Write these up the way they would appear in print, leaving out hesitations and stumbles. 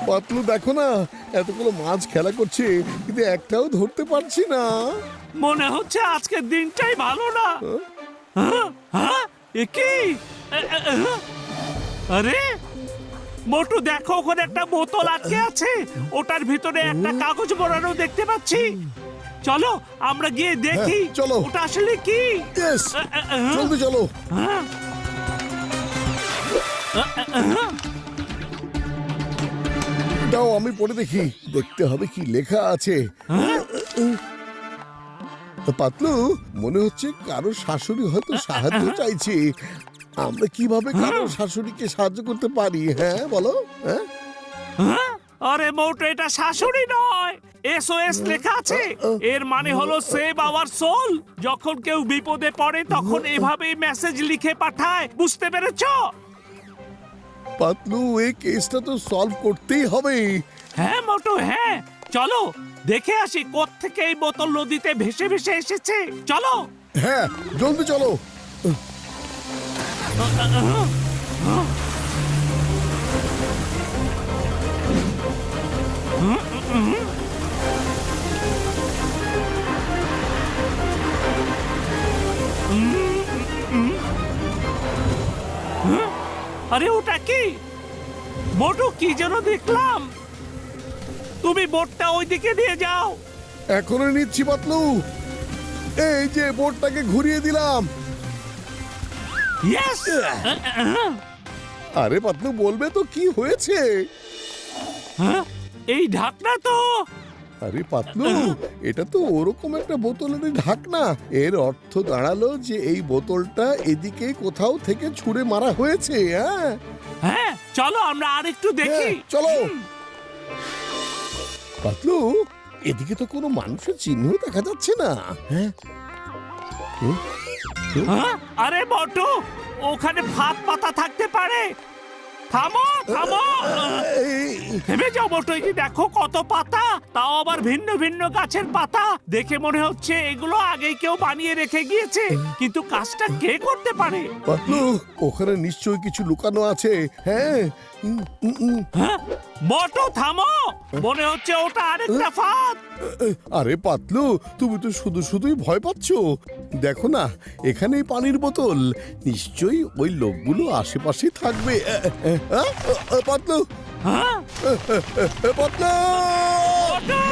পাতলু দেখো না, এতগুলো মাছ খেলা করছে কিন্তু একটাও ধরতে পারছি না। মনে হচ্ছে আজকের দিনটাই ভালো না। হ্যাঁ? হ্যাঁ? এ কি? আরে মোটু দেখো, ওখানে একটা বোতল আটকে আছে, ওটার ভিতরে একটা কাগজ মোড়ানো দেখতে পাচ্ছি। চলো আমরা গিয়ে দেখি চলো। ওটা আসলে কি। ইয়েস, জলদি চলো। হ্যাঁ? দাও আমি পড়ে দেখি, দেখতে হবে কি লেখা আছে। পাতলু, মনে হচ্ছে কারো শাশুড়ি হয়তো সাহায্য চাইছে। আমরা কিভাবে কারো শাশুড়িকে সাহায্য করতে পারি? হ্যাঁ বলো। হ্যাঁ, হ্যাঁ? আরে মোটু এটা শাশুড়ি নয়, SOS লেখা আছে। এর মানে হলো সেভ আওয়ার সোল। যখন কেউ বিপদে পড়ে তখন এভাবেই মেসেজ লিখে পাঠায়, বুঝতে পেরেছো? পাতলু এই কেসটা তো সলভ করতেই হবে। হ্যাঁ মোটু, হ্যাঁ চলো দেখে আসি কোত্থেকে এই বোতল নদীতে ভেসে ভেসে এসেছে। চলো। হ্যাঁ জলদি চলো। আরে ওটা কি? মোটু কি যেন দেখলাম। তুমি বোটটা ওইদিকে দিয়ে যাও। এখনই নিচ্ছি পাতলু। এই যে বোর্ডটাকে ঘুরিয়ে দিলাম। ইয়েস। আরে পাতলু বলবে তো কি হয়েছে? এই ঢাকনা তো। আরে পাতলু, এটা তো ওরকম একটা বোতলের ঢাকনা। এর অর্থ দাঁড়ালো যে এই বোতলটা এদিকে কোথাও থেকে ছুঁড়ে মারা হয়েছে। হ্যাঁ হ্যাঁ চলো আমরা আরেকটু দেখি। হ্যাঁ, চলো। পাতলু, এদিকে তো কোনো মানুষের চিহ্ন দেখা যাচ্ছে না। হ্যাঁ হ্যাঁ? আরে মোটু, ওখানে ফাঁদ পাতা থাকতে পারে। থামো থামো, থেমে যাও মোটু। এই যে দেখো কত পাতা, তাও আবার ভিন্ন ভিন্ন গাছের পাতা। দেখে মনে হচ্ছে এগুলো আগে কেউ বানিয়ে রেখে গিয়েছে, কিন্তু কাজটা কে করতে পারে? পাতলু, ওখানে নিশ্চয়ই কিছু লুকানো আছে। হ্যাঁ হ্যাঁ? মোটু থামো, মনে হচ্ছে ওটা আরেকটা ফাঁদ। আরে পাতলু, তুমি তো শুধু শুধুই ভয় পাচ্ছ। দেখো না, এখানেই পানির বোতল। নিশ্চয়ই ওই লোকগুলো আশেপাশে থাকবে। পাতলু, হ্যাঁ? পাতলু, না!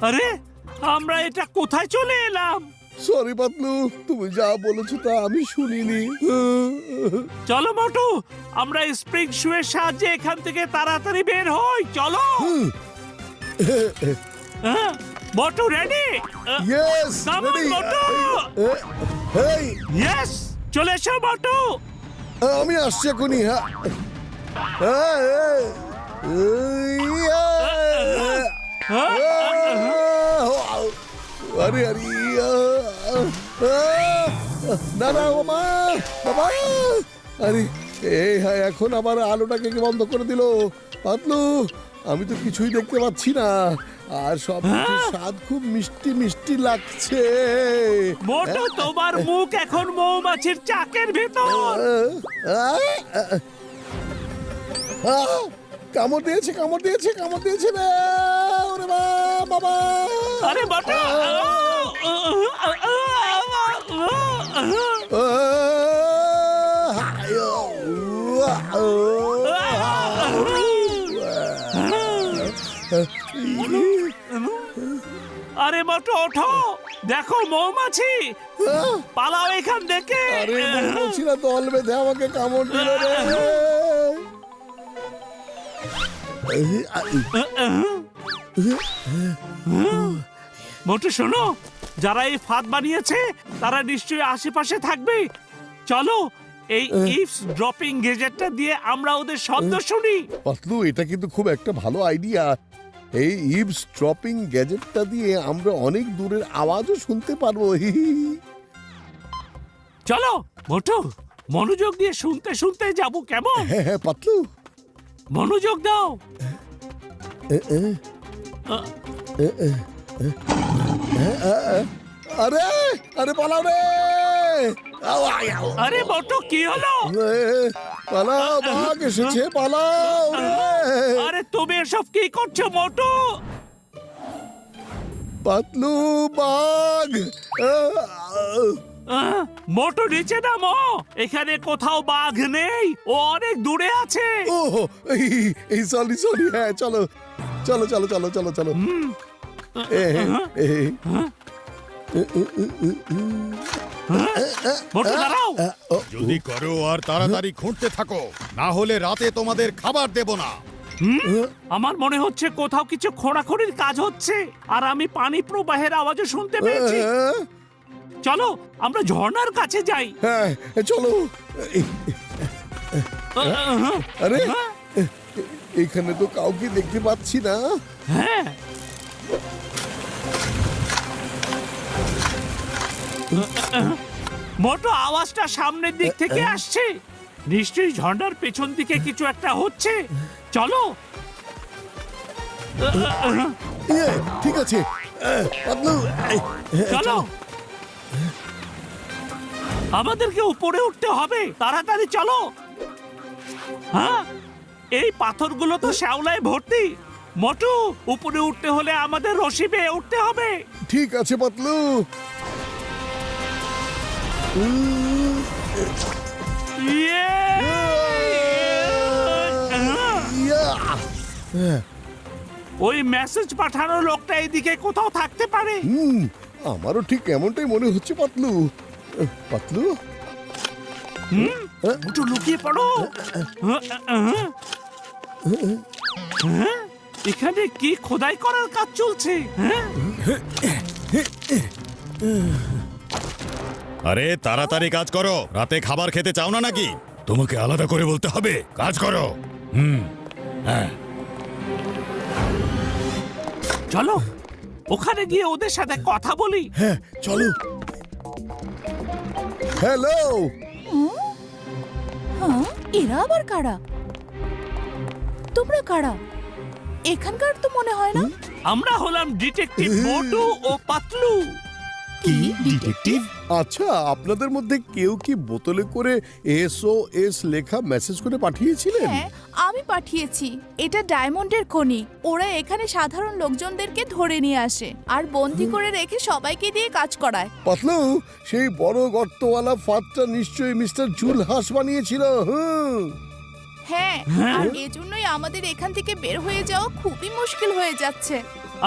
আরে আমরা এটা কোথায় চলে এলাম? সরি পাতলু, তুমি যা বলেছো তা আমি শুনিনি। চলো মোটু, আমরা স্প্রিং শুয়ের সাহায্যে এখান থেকে তাড়াতাড়ি বের হই। চলো। হ্যাঁ, মোটু রেডি? ইয়েস, Come on, মোটু। এই ইয়েস, চলে এসো মোটু। আমি আসছি এখনই। হ্যাঁ আরে আরে না না বাবা, বাবা, আরে হ্যাঁ, এখন আবার আলোটাকে কে বন্ধ করে দিল? পাতলু, আমি তো কিছুই দেখতে পাচ্ছি না, আর সব স্বাদ খুব মিষ্টি মিষ্টি লাগছে। মোটু, তোমার মুখ এখন মৌমাছির চাকের ভেতর। কামড় দিয়েছে, কামড় দিয়েছে, কামড় দিয়েছে রে! ওরে বাবা! আরে মোটু, আরে মোটু ওঠো, দেখো মৌমাছি। পালাও এখান থেকে। আরে মৌমাছিরা দল বেঁধে আমাকে কামড় দিল রে! মোটু শোনো, যারা এই ফাঁদ বানিয়েছে তারা নিশ্চয়ই আশেপাশে থাকবে। চলো এই ইভস ড্রপিং গেজেটটা দিয়ে আমরা ওদের শব্দ শুনি। পাতলু, এটা কিন্তু খুব একটা ভালো আইডিয়া। এই ইভস ড্রপিং গ্যাজেটটা দিয়ে আমরা অনেক দূরের আওয়াজও শুনতে পারবো। চলো মোটু, মনোযোগ দিয়ে শুনতে শুনতে যাবো, কেমন? হ্যাঁ হ্যাঁ পাতলু, মনোযোগ দাও। আরে আরে পালাও রে! আউ, আউ, আউ। আরে মোটু কি হলো? এ, পালাও, বাঘ এসেছে, পালাও রে! আরে তুমি এসব কি করছো মোটু? পাতলু, বাঘ! মোটু নিচে নামো, এখানে কোথাও বাঘ নেই, ও অনেক দূরে আছে। ও এই সরি সরি, হ্যাঁ চলো চলো চলো চলো চলো চলো। এ, এ, মোটু দাঁড়াও। ও, জলদি করো আর তাড়াতাড়ি খুঁড়তে থাকো, না হলে রাতে তোমাদের খাবার দেব না। আমার মনে হচ্ছে কোথাও কিছু খোঁড়াখড়ির কাজ হচ্ছে, আর আমি পানি প্রবাহের আওয়াজও শুনতে পেয়েছি। চলো আমরা ঝর্ণার কাছে যাই। হ্যাঁ চলো। আরে এখানে তো কাউকে দেখতে পাচ্ছি না। হ্যাঁ, মোটো আওয়াজটা সামনের দিক থেকে আসছে, নিশ্চয়ই ঝর্ণার পেছন দিকে কিছু একটা হচ্ছে। চলো। ইয়ে, ঠিক আছে পাতলু, চলো, আমাদেরকে উপরে উঠতে হবে, তাড়াতাড়ি চলো। হ্যাঁ, এই পাথরগুলো তো শ্যাওলায় ভর্তি। মোটু, উপরে উঠতে হলে আমাদের রশি বেয়ে উঠতে হবে। ঠিক আছে পাতলু। ইয়ে! ইয়া! ওই মেসেজ পাঠানো লোকটা এদিকে কোথাও থাকতে পারে। আমারও ঠিক এমনটাই মনে হচ্ছে পাতলু। পাতলু, মোটু লুকিয়ে পড়ো। হ্যাঁ? এখানে কি খোদাই করার কাজ চলছে? হ্যাঁ? আরে তাড়াতাড়ি কাজ করো, রাতে খাবার খেতে চাও না নাকি? তোমাকে আলাদা করে বলতে হবে, কাজ করো। হ্যাঁ, চলো ওখানে গিয়ে ওদের সাথে কথা বলি। হ্যাঁ চলো। হ্যালো, হ্যাঁ, এরা আবার কারা? তোমরা কারা? এখানকার তো মনে হয় না। আমরা হলাম ডিটেকটিভ মোটু ও পাতলু। কি ডিটেকটিভ? আচ্ছা আপনাদের মধ্যে কেউ কি বোতলে করে SOS লেখা মেসেজ করে পাঠিয়েছিলেন? হ্যাঁ, আমি পাঠিয়েছি। এটা ডায়মন্ডের খনি। ওরা এখানে সাধারণ লোকজনদেরকে ধরে নিয়ে আসে আর বন্দি করে রেখে সবাইকে দিয়ে কাজ করায়। পাতলু, সেই বড় গর্তওয়ালা ফাঁদটা নিশ্চয়ই মিস্টার জুলহাস বানিয়েছিল। হ্যাঁ, আর এজন্যই আমাদের এখান থেকে বের হয়ে যাওয়া খুবই মুশকিল হয়ে যাচ্ছে।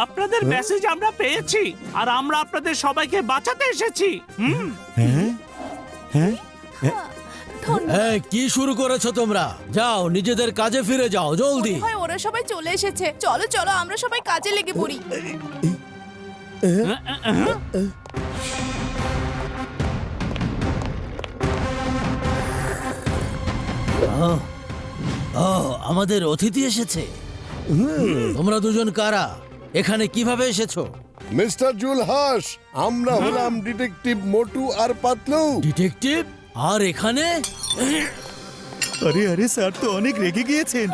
আপনাদের মেসেজ আমরা পেয়েছি, আর আমরা আপনাদের সবাইকে বাঁচাতে এসেছি। ধন্যবাদ। এই, কি শুরু করেছো তোমরা? যাও নিজেদের কাজে ফিরে যাও জলদি। মনে হয় ওরা সবাই চলে এসেছে। চলো চলো আমরা সবাই কাজে লেগে পড়ি। ও, আমাদের অতিথি এসেছে। তোমরা দুজন কারা? এখানে কিভাবে এসেছো? মিস্টার জুলহাস, আমরা হলাম ডিটেকটিভ মোটু আর পাতলু। ডিটেকটিভ? আর এখানে আরে আরে স্যার তো অনেক রেগে গিয়েছেন।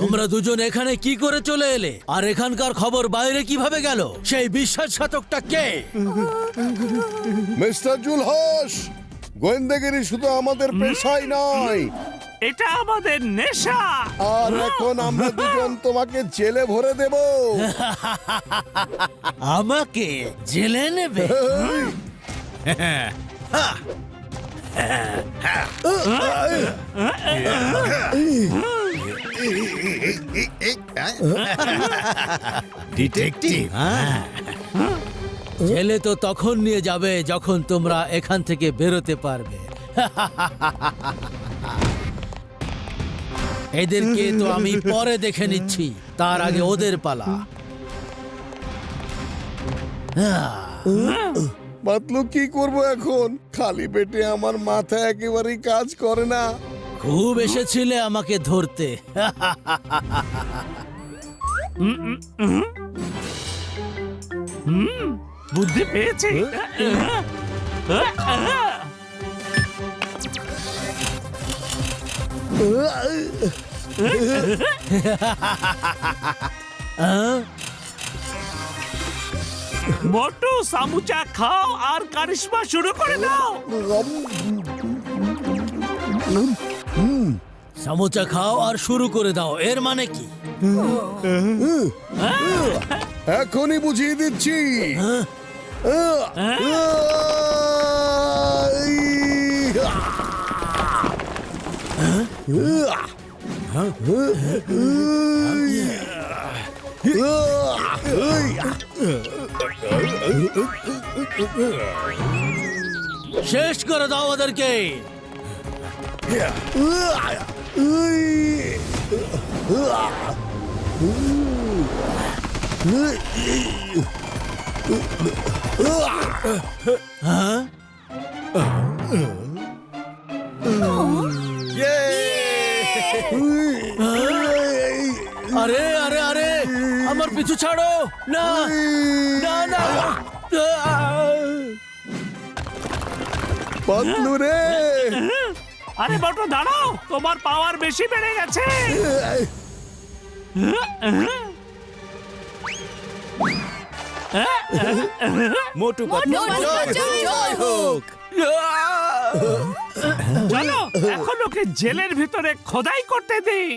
তোমরা দুজন এখানে কি করে চলে এলে? আর এখানকার খবর বাইরে কিভাবে গেল? সেই বিশ্বাসঘাতকটা কে? মিস্টার জুলহাস, গোয়েন্দাগিরি শুধু আমাদের পেশাই নয়, এটা আমাদের নেশা। আর এখন আমরা দুজন তোমাকে জেলে ভরে দেব। আমাকে জেলে নেবে? ডিটেকটিভ? জেলে তো তখন নিয়ে যাবে যখন তোমরা এখান থেকে বেরোতে পারবে। এদেরকে তো আমি পরে দেখে নিচ্ছি, তার আগে ওদের পালা। পাতলু, কি করব এখন? খালি পেটে আমার মাথা একেবারেই কাজ করে না। খুব এসেছিলে আমাকে ধরতে। বুদ্ধি পেয়েছি। আহ? মোটু সামুচা খাও আর কারিশমা শুরু করে দাও। সামোচা খাও আর শুরু করে দাও, এর মানে কি? এখনই বুঝিয়ে দিচ্ছি। শেষ করে দাও ওদেরকে। আরে আরে আরে, আমার পিছু ছাড়ো না, না না। পাতলু রে, আরে মোটু দাঁড়াও, তোমার পাওয়ার বেশি বেড়ে গেছে। মোটু পাতলু জয় হোক। চলো এখন ওকে জেলের ভিতরে খোদাই করতে দিই।